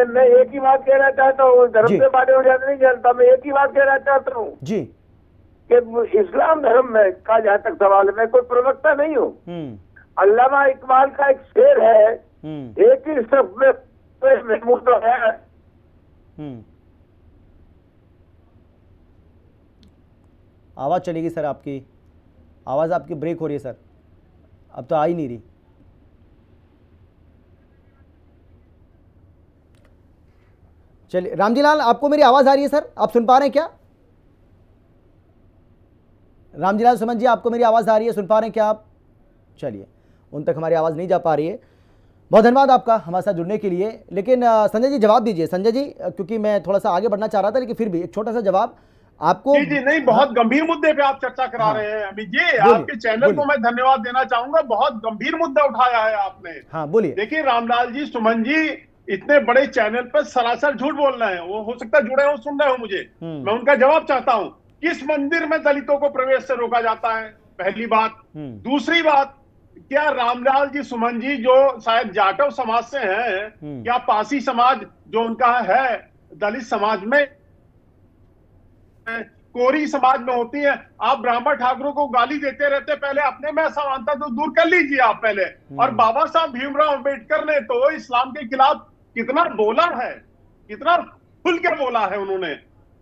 मैं एक ही बात कहना चाहता हूँ, धर्म के बारे में ज्यादा नहीं जानता, मैं एक ही बात कहना चाहता हूँ जी कि इस्लाम धर्म में का जहाँ तक सवाल है, मैं कोई प्रवक्ता नहीं हूँ। अल्लामा इकबाल का एक शेर है, एक ही शब्द में महमूद तो है। आवाज चलेगी सर, आपकी आवाज आपकी ब्रेक हो रही है सर, अब तो आ ही नहीं रही। चलिए रामजी लाल, आपको मेरी आवाज आ रही है सर, आप सुन पा रहे हैं क्या? रामजी लाल सुमन जी, आपको मेरी आवाज आ रही है, सुन पा रहे हैं क्या आप? चलिए, उन तक हमारी आवाज नहीं जा पा रही है। बहुत धन्यवाद आपका हमारे साथ जुड़ने के लिए। लेकिन संजय जी जवाब दीजिए। संजय जी, क्योंकि मैं थोड़ा सा आगे बढ़ना चाह रहा था, लेकिन फिर भी एक छोटा सा जवाब आपको। जी नहीं, बहुत गंभीर मुद्दे पे आप चर्चा करा रहे हैं अमित जी। आपके चैनल को मैं धन्यवाद देना चाहूंगा, बहुत गंभीर मुद्दा उठाया है आपने। हाँ बोलिए। देखिए रामलाल जी, सुमन जी इतने बड़े चैनल पर सरासर झूठ बोल रहे हैं। वो हो सकता है जुड़े हो, सुन रहे हो मुझे। मैं उनका जवाब चाहता हूं, किस मंदिर में दलितों को प्रवेश से रोका जाता है? पहली बात। दूसरी बात, क्या रामलाल जी, सुमन जी जो शायद जाटव समाज से हैं, क्या पासी समाज जो उनका है दलित समाज में, कोरी समाज में होती है? आप ब्राह्मण ठाकुरों को गाली देते रहते, पहले अपने में असमानता तो दूर कर लीजिए आप पहले। और बाबा साहब भीमराव अंबेडकर ने तो इस्लाम के खिलाफ कितना बोला है, कितना खुल के बोला है उन्होंने।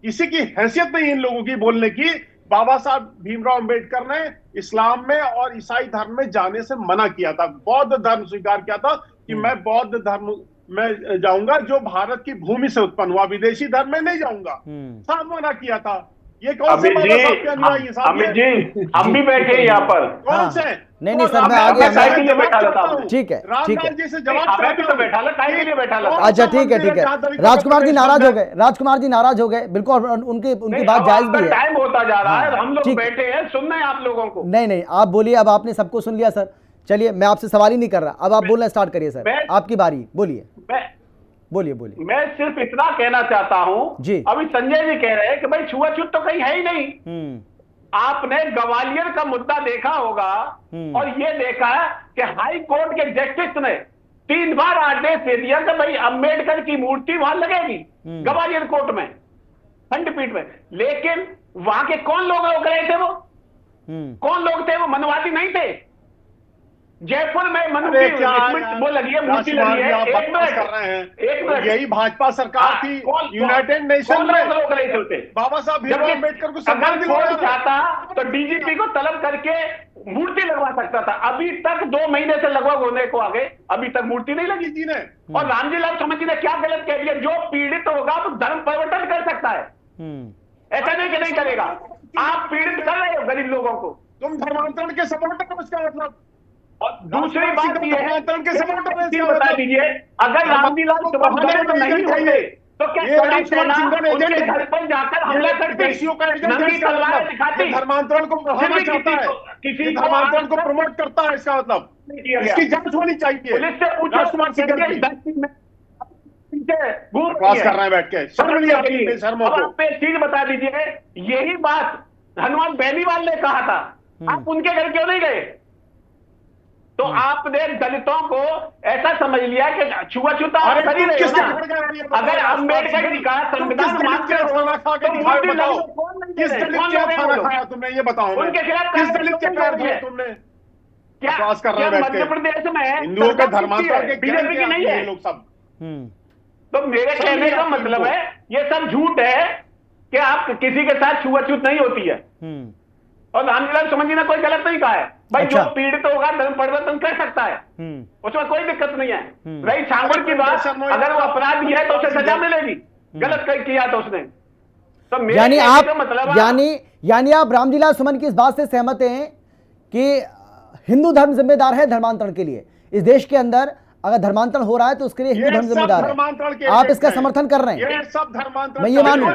किसी की हैसियत नहीं इन लोगों की बोलने की। बाबा साहब भीमराव अंबेडकर ने इस्लाम में और ईसाई धर्म में जाने से मना किया था, बौद्ध धर्म स्वीकार किया था कि मैं बौद्ध धर्म में जाऊंगा जो भारत की भूमि से उत्पन्न हुआ, विदेशी धर्म में नहीं जाऊंगा, साफ मना किया था। ये कौन से बाबा साहब के अनुयायी हैं? अमित जी, हम भी बैठे हैं यहाँ पर। कौन से? नहीं सर, मैं आगे के लिए बैठा रहता हूँ। ठीक है, ठीक है। जी से जवाब भी तो बैठा ला, टाइम के लिए बैठा ला। अच्छा ठीक है, ठीक है। राजकुमार जी नाराज हो गए, राजकुमार जी नाराज हो गए, बिल्कुल उनकी बात जायज भी है। टाइम होता जा रहा है, हम लोग बैठे हैं, सुन रहे हैं आप लोगों को। नहीं, आप बोलिए, अब आपने सबको सुन लिया सर। चलिए, मैं आपसे सवाल ही नहीं कर रहा, अब आप बोलना स्टार्ट करिए सर, आपकी बारी, बोलिए बोलिए बोलिए। मैं सिर्फ इतना कहना चाहता हूं जी, अभी संजय जी कह रहे हैं कि भाई छुआछूत तो कहीं है ही नहीं। आपने ग्वालियर का मुद्दा देखा होगा और ये देखा कि हाई कोर्ट के जस्टिस ने 3 बार आदेश दे दिया कि भाई अंबेडकर की मूर्ति वहां लगेगी ग्वालियर कोर्ट में, खंडपीठ में। लेकिन वहां के कौन लोग रोक रहे थे? वो कौन लोग थे? वो मनवादी नहीं थे। जयपुर में मनु की वो लगी है, मूर्ति लगी है। एक मिनट, यही भाजपा सरकार थी यूनाइटेड नेशन में, लोग रहे थे बाबा साहब भीमराव अम्बेडकर को सम्मान दिलाया चाहता तो डीजीपी को तलब करके मूर्ति लगवा सकता था। अभी तक 2 महीने से लगभग होने को आगे, अभी तक मूर्ति नहीं लगी जी ने। और रामजी लाल सुमन जी ने क्या गलत कह दिया? जो पीड़ित होगा तो धर्म परिवर्तन कर सकता है, ऐसा नहीं कि नहीं करेगा। आप पीड़ित कर रहे हो गरीब लोगों को, तुम धर्मांतरण के सपोर्टर हो, इसका मतलब। और दूसरी बात यह है, बता दीजिए, अगर रामजी लाल सुमन नहीं होते तो क्या उनके घर पर जाकर हमला करते, नंगी तलवारें दिखाती? धर्मांतरण को बढ़ाना चाहता है, किसी धर्मांतरण को प्रमोट करता है, इसका मतलब इसकी जांच होनी चाहिए। पुलिस से पूछो, राजकुमार सिंह बकवास कर रहे हैं बैठ के, शर्म नहीं आती बेशर्मों को। आप एक चीज बता दीजिए, यही बात हनुमान बेनीवाल ने कहा था, आप उनके घर क्यों नहीं गए? तो आपने दलितों को ऐसा समझ लिया कि छुआछूत आप कर ही रहे हो ना। अगर अम्बेडकर जी का संविधान मानते हो तो मूर्ति लगाओ। किस दलित का खाना खाया तुमने, ये बताओ। उनके खिलाफ किस दलित के पैर धोए तुमने? क्या मध्य प्रदेश में हिंदुओं के धर्मांतरण के बीजेपी की नहीं है लोग सब? तो मेरे कहने का मतलब है ये सब झूठ है कि आप किसी के साथ छुआछूत नहीं होती है। और रामजी लाल सुमन जी ने कोई गलत नहीं कहा है भाई। जो पीड़ित होगा धर्म परिवर्तन कर सकता है, उसमें कोई दिक्कत नहीं है। रही छांगुड़ की बात, अगर वो अपराधी है तो उसे सजा मिलेगी, गलत किया तो उसने। तो यानी आप मतलब यानी आप रामजी लाल सुमन की इस बात से सहमत हैं कि हिंदू धर्म जिम्मेदार है धर्मांतरण के लिए, इस देश के अंदर अगर धर्मांतरण हो रहा है तो उसके लिए हिंदू धर्म जिम्मेदार है। आप इसका समर्थन कर रहे हैं, ये सब धर्मांतरण, मैं ये मानूं।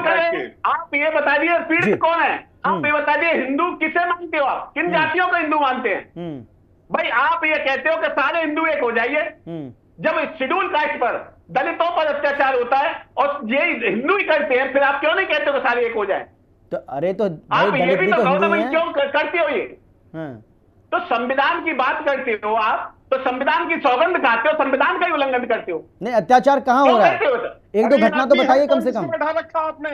आप ये बता दिए पीड़ित कौन है, आप ये बता दिए हिंदू किसे मानते हो, आप किन जातियों को हिंदू मानते हैं? भाई आप ये कहते हो कि सारे हिंदू एक हो जाइए, जब शेड्यूल कास्ट पर दलितों पर अत्याचार होता है और ये हिंदू ही करते हैं, फिर आप क्यों नहीं कहते हो कि सारे एक हो जाए? तो अरे तो आप ये भी तो हिंदू भाई हैं। क्यों करते हो ये? तो संविधान की बात करते हो आप, तो संविधान की सौगंध खाते हो, संविधान का ही उल्लंघन करते हो। नहीं, अत्याचार कहाँ हो रहा है? एक दो घटना तो बताइए कम से कम। बैठा रखा आपने,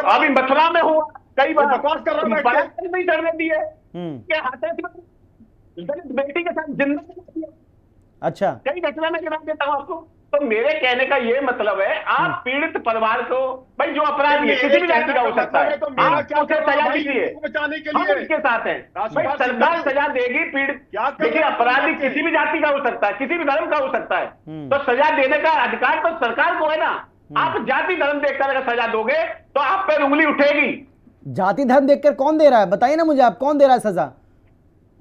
अभी मथुरा में हुआ, कई बार बकवास कर रहा है, नहीं चढ़ने दिए के हाथे से दलित बेटी के साथ जिंदा। अच्छा, कई घटना में गिरा देता हूं आपको। तो मेरे कहने का ये मतलब है, आप पीड़ित परिवार को, भाई जो अपराधी है किसी भी जाति का हो सकता है, आप उसे सजा दीजिए, बचाने के हम लिए इसके साथ हैं। भाई सरकार सजा देगी पीड़ित, देखिए अपराधी किसी भी जाति का हो सकता है, किसी भी धर्म का हो सकता है, तो सजा देने का अधिकार तो सरकार को है ना। आप जाति धर्म देखकर अगर सजा दोगे तो आप पे उंगली उठेगी। जाति धर्म देखकर कौन दे रहा है? बताइए ना मुझे, आप कौन दे रहा है सजा?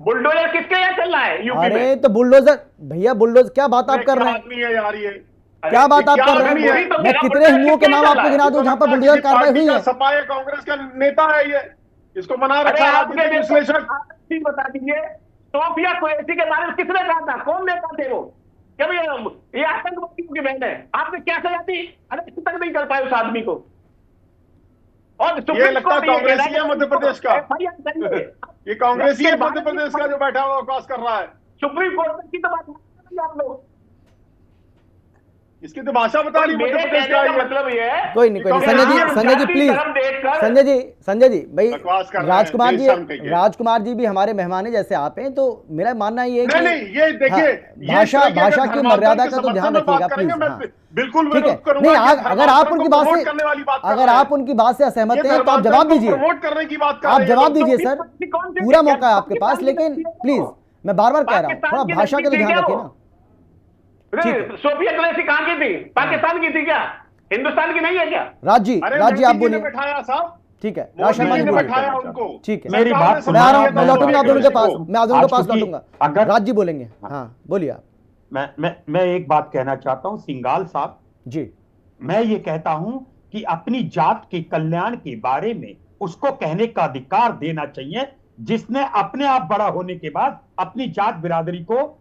बुलडोजर किसके यहाँ चल रहा है यूपी में? अरे तो बुलडोजर भैया, बुलडोजर क्या बात आप कर रहे हैं? यार ये क्या बात आप कर रहे हैं? मैं कितने हिंदुओं के नाम आपको गिना दूं जहां पर बुलडोजर कार्रवाई हुई है? सपा या कांग्रेस का नेता है ये, इसको मना रखा है राजनीतिक विश्लेषक। बता दीजिए, सोफिया कुरैशी के बारे में किसने कहा था, कौन नेता थे वो? क्या ये आतंकवादियों की बहन है? आपने क्या सजा दी? अरे इस तक नहीं कर पाए उस आदमी को। और ये लगता है कांग्रेसी है मध्य प्रदेश का, ये कांग्रेसी है मध्य प्रदेश का जो बैठा हुआ अवकाश कर रहा है। सुप्रीम कोर्ट की तो बात नहीं आप लोग, इसकी तो भाषा बता रही मध्य प्रदेश का मतलब ये है। कोई नहीं, कोई नहीं। संजय जी प्लीज, संजय जी भाई, राजकुमार जी भी हमारे मेहमान है जैसे आप हैं, तो मेरा मानना ये है कि नहीं, ये देखिए भाषा की मर्यादा का तो ध्यान रखिएगा प्लीज। बिल्कुल ठीक है, नहीं अगर आप उनकी बात से असहमत हैं तो आप जवाब दीजिए, प्रमोट करने की बात, आप जवाब दीजिए सर, पूरा मौका है आपके पास। लेकिन प्लीज मैं बार बार कह रहा हूँ, थोड़ा भाषा का तो ध्यान रखिए ना। सोफिया कुरैशी कहाँ की थी? पाकिस्तान की थी क्या? हिंदुस्तान की नहीं है क्या? राज जी आप बोलिए। बैठाया साहब, ठीक है, राज शर्मा जी बैठाया उनको। ठीक है, मेरी बात मैं आ रहा हूँ, मैं लौटूंगा आप दोनों के पास, मैं आप दोनों के पास लौटूंगा। अगर राज जी बोलेंगे, हाँ बोलिए आप। मैं एक बात कहना चाहता हूं सिंगाल साहब जी, मैं ये कहता हूं कि अपनी जात के कल्याण के बारे में उसको कहने का अधिकार देना चाहिए, जिसने अपने आप बड़ा होने के बाद अपनी जात बिरादरी को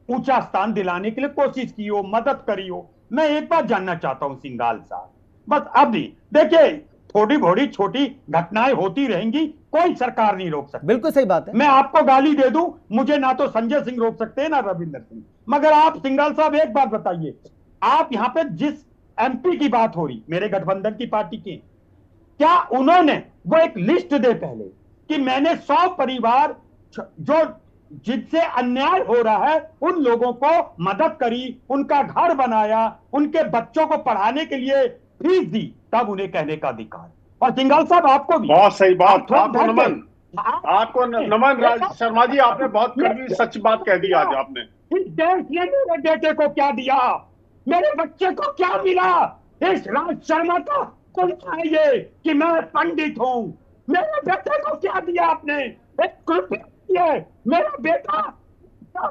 ऊंचा स्थान दिलाने के लिए कोशिश की हो, मदद करी हो। मैं एक बात जानना चाहता हूं सिंगाल साहब, बस अभी देखिए थोड़ी बड़ी छोटी घटनाएं होती रहेंगी, कोई सरकार नहीं रोक सकती। बिल्कुल सही बात है। मैं आपको गाली दे दूं, मुझे ना तो संजय सिंह रोक सकते हैं ना रविंदर सिंह, मगर आप सिंगाल साहब एक बात बताइए, आप यहां पे जिस एमपी की बात हो रही मेरे गठबंधन की पार्टी की, क्या उन्होंने वो एक लिस्ट दे पहले कि मैंने 100 परिवार जो जिनसे अन्याय हो रहा है उन लोगों को मदद करी, उनका घर बनाया, उनके बच्चों को पढ़ाने के लिए फीस दी, तब उन्हें कहने का अधिकार। और सिंगाल साहब आपको भी बहुत सही बात, आपको नमन राज शर्मा जी, आपने बहुत कड़वी सच बात कह दी आज आपने। इस देश ने मेरे बेटे को क्या दिया, मेरे बच्चे को क्या मिला? इस राज शर्मा का कौन है ये कि मैं पंडित हूं? मेरे बेटे को क्या दिया आपने? एक कृपया मेरा बेटा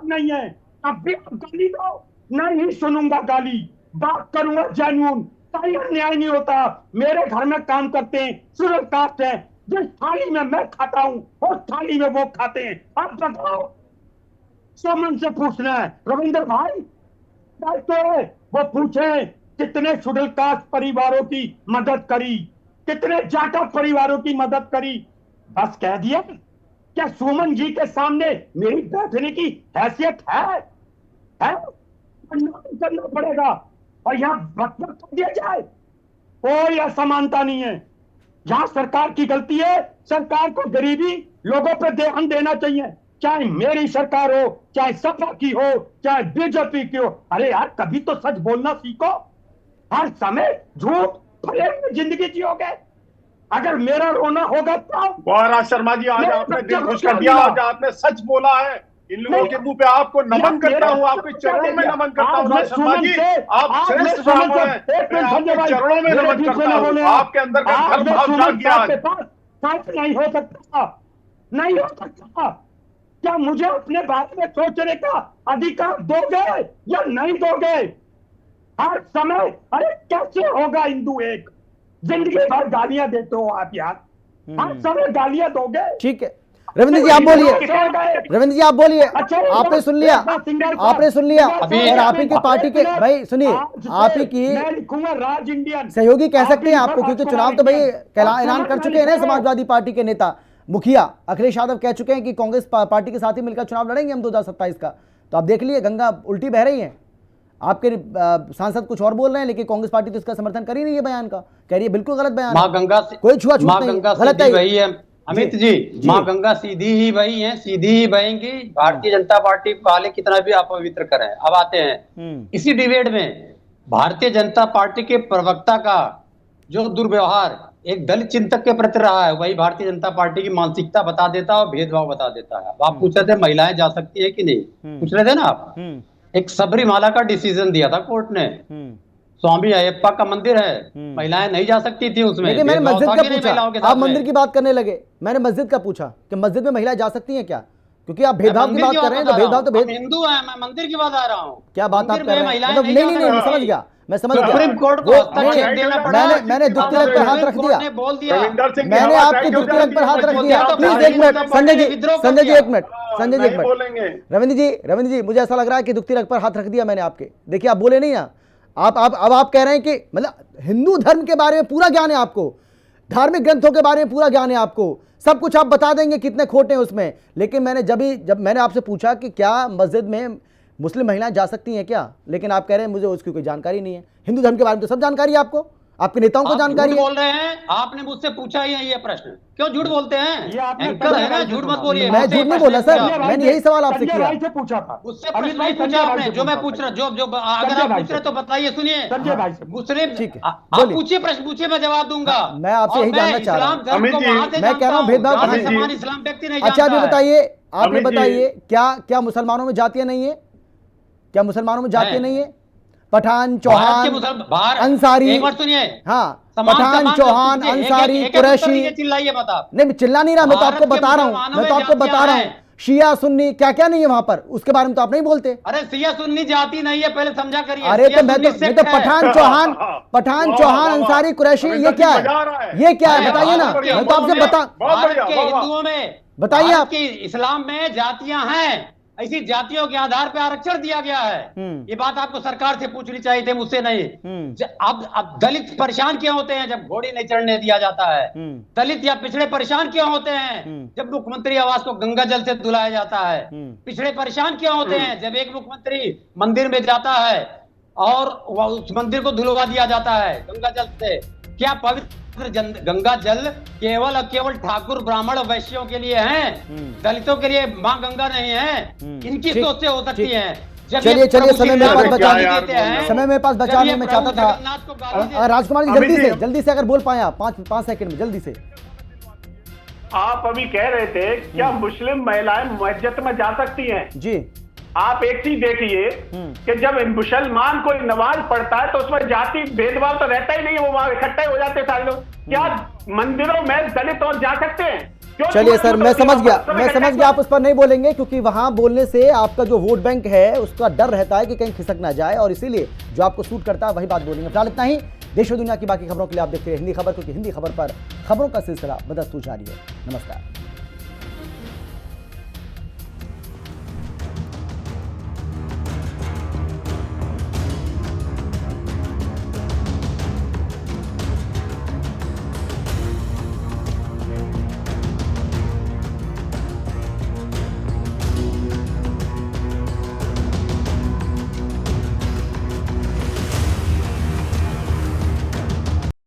नहीं है, अब भी आप गाली दो, नहीं सुनूंगा गाली, बात करूंगा जेन्युइन, कहीं अन्याय नहीं होता। मेरे घर में काम करते हैं, शेड्यूल कास्ट है, जिस थाली में मैं खाता हूं उस थाली में वो खाते हैं। अब बताओ, सोमन से पूछना है रविंदर भाई, तो वो पूछे कितने शेड्यूल कास्ट परिवारों की मदद करी, कितने जाटा परिवारों की मदद करी, बस कह दिया। क्या सुमन जी के सामने मेरी बैठने की हैसियत है? करना पड़ेगा और यहाँ बकवास कर दिया जाए, कोई असमानता नहीं है। जहां सरकार की गलती है, सरकार को गरीबी लोगों पर ध्यान देना चाहिए, चाहे मेरी सरकार हो, चाहे सपा की हो, चाहे बीजेपी की हो। अरे यार कभी तो सच बोलना सीखो, हर समय झूठ भरे में जिंदगी जियोगे। अगर मेरा रोना होगा तो राज शर्मा जी, आज आपने दिल खुश कर दिया, आज आपने सच बोला है। इन लोगों के मुंह पे आपको नमन करता हूँ, आपके चरणों में नमन करता हूँ राज शर्मा जी, आप श्रेष्ठ ब्राह्मण हैं, मैं आपके चरणों में नमन करता हूँ। आपके अंदर का धर्म भाव जाग गया आज। नहीं हो सकता, नहीं हो सकता। क्या मुझे अपने बारे में सोचने का अधिकार दोगे या नहीं दोगे? हर समय अरे कैसे होगा हिंदू एक? जिंदगी भर गालियां देते हो आप यार, हर समय गालियां दोगे? ठीक है रविंद्र जी, आप बोलिए। रविंद्र जी आप बोलिए। आपने सुन लिया, आपने सुन लिया। और आप ही की पार्टी के भाई सुनिए, आप ही की राज इंडियन सहयोगी कह सकते हैं आपको, क्योंकि चुनाव तो भाई ऐलान कर चुके हैं ना समाजवादी पार्टी के नेता मुखिया अखिलेश यादव कह चुके हैं कि कांग्रेस पार्टी के साथ ही मिलकर चुनाव लड़ेंगे हम 2027 का। तो आप देख लिए गंगा उल्टी बह रही है। आपके सांसद कुछ और बोल रहे हैं, लेकिन कांग्रेस पार्टी तो इसका समर्थन कर ही नहीं है, बयान का कह रही है बिल्कुल गलत बयान। मां गंगा कोई छुआछूत नहीं, गलत है वही है अमित जी। मां गंगा सीधी ही वही है, सीधी ही बहेंगी। भारतीय जनता पार्टी वाले कितना भी अपवित्र करें। अब आते हैं इसी डिबेट में भारतीय जनता पार्टी के प्रवक्ता का जो दुर्व्यवहार एक दलित चिंतक के प्रति रहा है, वही भारतीय जनता पार्टी की मानसिकता बता देता है और भेदभाव बता देता है। आप पूछ रहे थे महिलाएं जा सकती है कि नहीं, पूछ रहे थे ना आप। एक सबरीमाला का डिसीजन दिया था कोर्ट ने, स्वामी अयप्पा का मंदिर है, महिलाएं नहीं जा सकती थी उसमें। लेकिन मैंने मस्जिद का पूछा, आप मंदिर की बात करने लगे। मैंने मस्जिद का पूछा कि मस्जिद में महिलाएं जा सकती हैं क्या, क्योंकि आप भेदभाव की बात कर रहे हैं। तो भेदभाव तो हिंदू है, मैं मंदिर की बात आ रहा हूँ। क्या बात आप कर रहे हैं? मतलब नहीं, मैं समझ गया, मैं समझ गया। सुप्रीम कोर्ट को हस्तक्षेप देना पड़ा। मैंने दुख तिलक पर हाथ रख दिया, मैंने आपके दुख तिलक पर हाथ रख दिया। प्लीज एक मिनट संजय जी, संजय जी एक मिनट, संजय जी एक मिनट। रविंद्र जी मुझे ऐसा लग रहा है कि दुख तिलक पर हाथ रख दिया मैंने आपके। देखिए आप बोले नहीं ना, आप कह रहे हैं कि मतलब हिंदू धर्म के बारे में पूरा ज्ञान है आपको, धार्मिक ग्रंथों के बारे में पूरा ज्ञान है आपको, सब कुछ आप बता देंगे कितने खोटे हैं उसमें। लेकिन मैंने जब मैंने आपसे पूछा कि क्या मस्जिद में मुस्लिम महिलाएं जा सकती हैं क्या, लेकिन आप कह रहे हैं मुझे उसकी कोई जानकारी नहीं है। हिंदू धर्म के बारे में तो सब जानकारी है आपको, आपके नेताओं को जानकारी है। बोल रहे हैं, आपने मुझसे पूछा ही है ये प्रश्न, क्यों झूठ बोलते हैं? एंकर है ना, झूठ मत बोलिए। मैं झूठ नहीं बोला सर, मैंने यही सवाल आपसे किया। पूछा था उससे प्रश्न नहीं पूछा आपने, जो मैं पूछ रहा, जो अगर आप पूछ रहे तो बताइए। सुनिए मुस्लिम, आप पूछिए, प्रश्न पूछिए, मैं जवाब दूंगा। मैं आपसे यही जानना चाह रहा हूँ। मैं कह रहा हूँ भेदभाव इस्लाम व्यक्ति नहीं। अच्छा अभी बताइए, आप ये बताइए क्या मुसलमानों में जातियां नहीं है? क्या मुसलमानों में जातियां नहीं है? पठान, चौहान, अंसारी, एक बार सुनिए। हाँ, पठान, चौहान, अंसारी, कुरैशी। चिल्लाइए मत आप। नहीं चिल्ला नहीं रहा, मैं तो आपको बता रहा हूँ, मैं तो आपको बता रहा हूँ शिया सुन्नी क्या क्या नहीं है वहां पर, उसके बारे में तो आप नहीं बोलते। अरे शिया सुन्नी जाति नहीं है, पहले समझा करिए। अरे तो मैं तो पठान, चौहान, अंसारी, कुरैशी, ये क्या है? ये क्या है बताइए ना, मैं तो आपसे हिंदुओं में बताइए आप। इस्लाम में जातियां हैं, ऐसी जातियों के आधार पर आरक्षण दिया गया है। ये बात आपको सरकार से पूछनी चाहिए थी, मुझसे नहीं। अब दलित परेशान क्यों होते हैं जब घोड़ी नहीं चढ़ने दिया जाता है? दलित या पिछड़े परेशान क्यों होते हैं जब मुख्यमंत्री आवास को गंगा जल से धुलाया जाता है? पिछड़े परेशान क्यों होते हैं जब एक मुख्यमंत्री मंदिर में जाता है और उस मंदिर को धुलवा दिया जाता है गंगा जल से? क्या पवित्र गंगा जल केवल और केवल ठाकुर, ब्राह्मण और वैश्यों के लिए है, दलितों के लिए मां गंगा नहीं है? इनकी सोच से हो सकती है। चलिए समय मेरे पास बचाने में चाहता था। राजकुमार जी जल्दी से अगर बोल पाए आप 5 सेकंड में जल्दी से। आप अभी कह रहे थे क्या मुस्लिम महिलाएं मस्जिद में जा सकती हैं? जी आप एक चीज देखिए कि जब मुसलमान कोई नमाज पढ़ता है तो उसमें जाति भेदभाव तो रहता ही नहीं है, वो वहां इकट्ठे हो जाते हैं सारे लोग। क्या मंदिरों में दलित और जा सकते हैं? चलिए सर मैं समझ गया, आप उस पर नहीं बोलेंगे क्योंकि वहां बोलने से आपका जो वोट बैंक है उसका डर रहता है कि कहीं खिसक ना जाए, और इसीलिए जो आपको सूट करता है वही बात बोलेंगे। फिलहाल इतना ही। देश और दुनिया की बाकी खबरों के लिए आप देखते हैं हिंदी खबर, क्योंकि हिंदी खबर पर खबरों का सिलसिला बदस्तूर जारी है। नमस्कार।